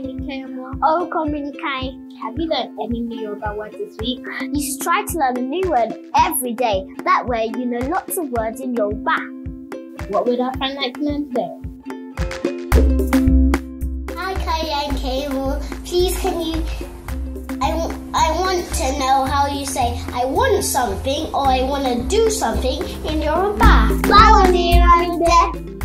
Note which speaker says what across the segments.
Speaker 1: communicate more.
Speaker 2: Oh, communicate.
Speaker 1: Have you learned any new Yoruba words this week?
Speaker 2: You should try to learn a new word every day. That way you know lots of words in Yoruba.
Speaker 1: What would our friend like to learn today?
Speaker 3: Hi, Kaya and Cable. Please, can you... I want to know how you say I want something or I want to do something in Yoruba.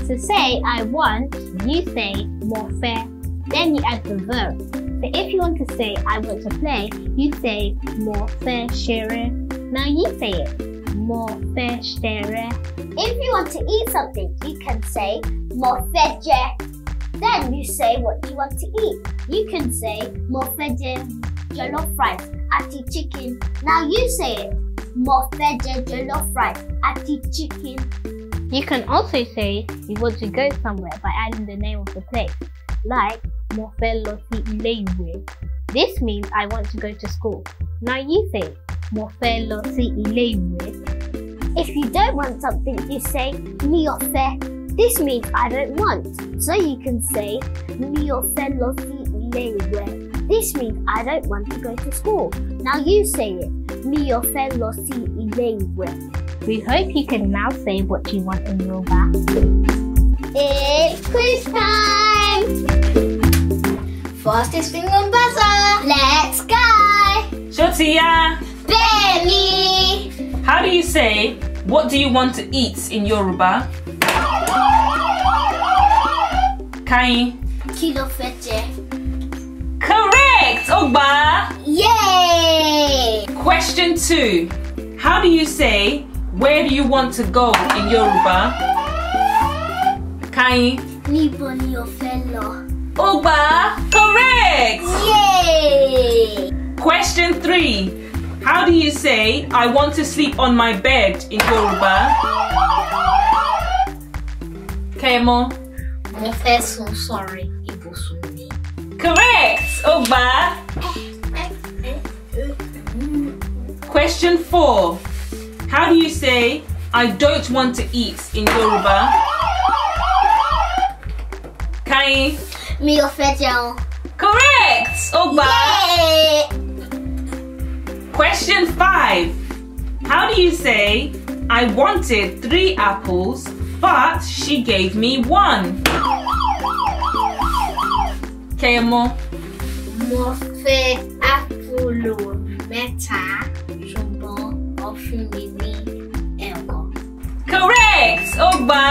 Speaker 1: To say I want, you say more fair. Then you add the verb. So if you want to say I want to play, you say more fair share. Now you say it. More fair share.
Speaker 2: If you want to eat something, you can say more feje. Then you say what you want to eat. You can say more feje jollof rice, ati chicken. Now you say it. More feje jollof rice, ati chicken.
Speaker 1: You can also say you want to go somewhere by adding the name of the place, like mo fẹ́ lọ sí ilé ìwé. This means I want to go to school. Now you say mo fẹ́ lọ sí ilé ìwé.
Speaker 2: If you don't want something, you say mi ò fẹ́. This means I don't want. So you can say mi ò fẹ́ lọ sí ilé ìwé. This means I don't want to go to school. Now you say it. Mi ò fẹ́ lọ sí ilé ìwé.
Speaker 1: We hope you can now say what you want in Yoruba.
Speaker 2: It's quiz time!
Speaker 3: Fastest finger on buzzer. Let's go.
Speaker 4: Shotiya!
Speaker 3: Benny.
Speaker 4: How do you say, what do you want to eat in Yoruba? Kain?
Speaker 3: Kilo fetche.
Speaker 4: Correct! Ogba!
Speaker 3: Yay!
Speaker 4: Question 2. How do you say, where do you want to go in Yoruba? Kain?
Speaker 3: Níbo ni o fẹ́ lọ.
Speaker 4: Ogba! Correct!
Speaker 3: Yay!
Speaker 4: Question 3. How do you say, I want to sleep on my bed in Yoruba? Kemo?
Speaker 3: Mo fẹ́ sùn sórí ibùsùn mi.
Speaker 4: Correct! Ogba! Question 4. How do you say, I don't want to eat in Yoruba? Kain?
Speaker 3: Mi ò fẹ́ jẹun.
Speaker 4: Correct! Ogba!
Speaker 3: Yay!
Speaker 4: Question 5. How do you say, I wanted 3 apples, but she gave me 1? Kemo?
Speaker 3: Mo fẹ́ ápùlù mẹ́ta, ṣùgbọ́n ó fún mi ní ẹ̀kan.
Speaker 4: Correct! Ogba!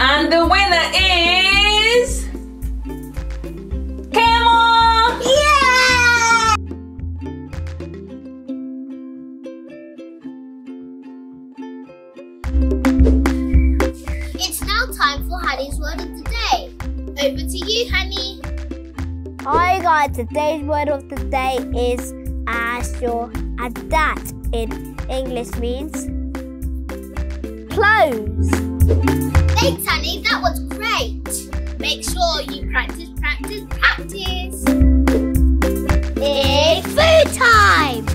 Speaker 4: And the winner is... Kemo!
Speaker 3: Yeah!
Speaker 2: It's now time for Honey's Word of the Day. Over to you, Honey.
Speaker 5: Hi guys, today's word of the day is asho, and that in English means close.
Speaker 2: Thanks, Honey. That was great. Make sure you practice, practice, practice.
Speaker 5: It's food time!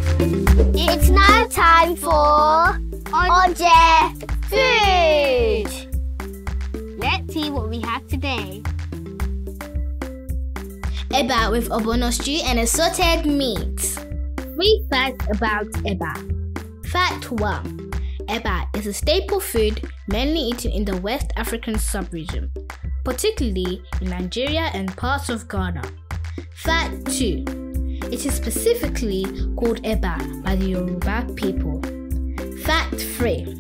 Speaker 5: It's now time for Oje Food!
Speaker 1: Let's see what we have today.
Speaker 3: Eba with ogbono stew and assorted meat.
Speaker 1: 3 facts about Eba.
Speaker 3: Fact 1. Eba is a staple food mainly eaten in the West African sub-region, particularly in Nigeria and parts of Ghana. Fact 2. It is specifically called Eba by the Yoruba people. Fact 3.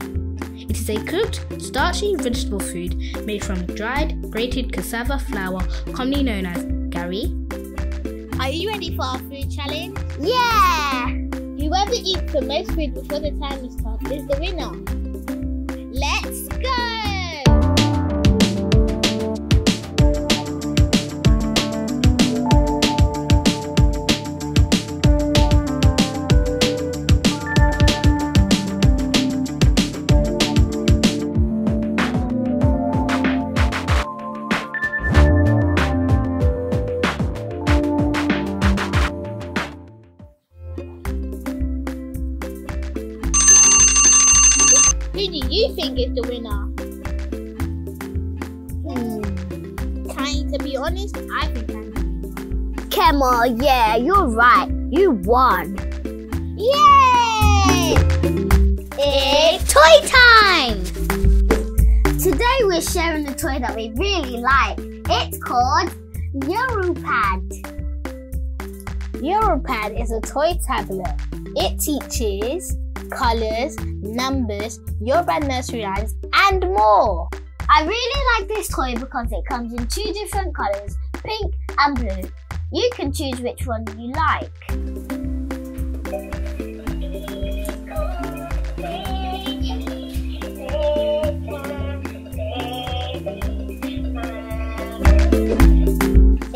Speaker 3: It is a cooked, starchy vegetable food made from dried, grated cassava flour, commonly known as gari.
Speaker 1: Are you ready for our food challenge?
Speaker 5: Yeah!
Speaker 1: Whoever eats the most food before the time is up is the winner. Let's go! Who do you think is the winner?
Speaker 3: honest, I think I'm the winner.
Speaker 5: Come on, yeah, you're right. You won. Yay! It's toy time!
Speaker 2: Today we're sharing a toy that we really like. It's called Yorupad.
Speaker 3: Yorupad is a toy tablet. It teaches colours, numbers, Yoruba nursery rhymes, and more.
Speaker 2: I really like this toy because it comes in 2 different colours, pink and blue. You can choose which one you like.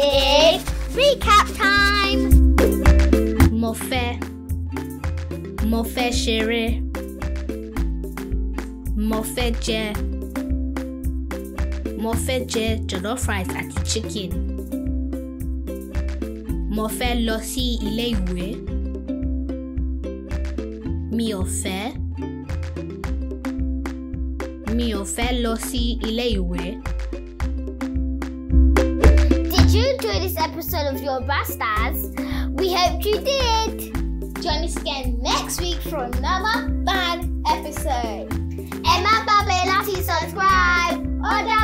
Speaker 5: It's recap time!
Speaker 3: Mo fẹ́ ṣeré. Mo fẹ́ jẹ jollof rice àti chicken. Mo fẹ́ lọ sí ilé ìwé. Mi ò fẹ́ lọ sí ilé ìwé.
Speaker 2: Did you enjoy this episode of Yoruba Stars? We hope you did!
Speaker 5: Join us again next week for another fun episode.
Speaker 2: Emma Babe, subscribe! Order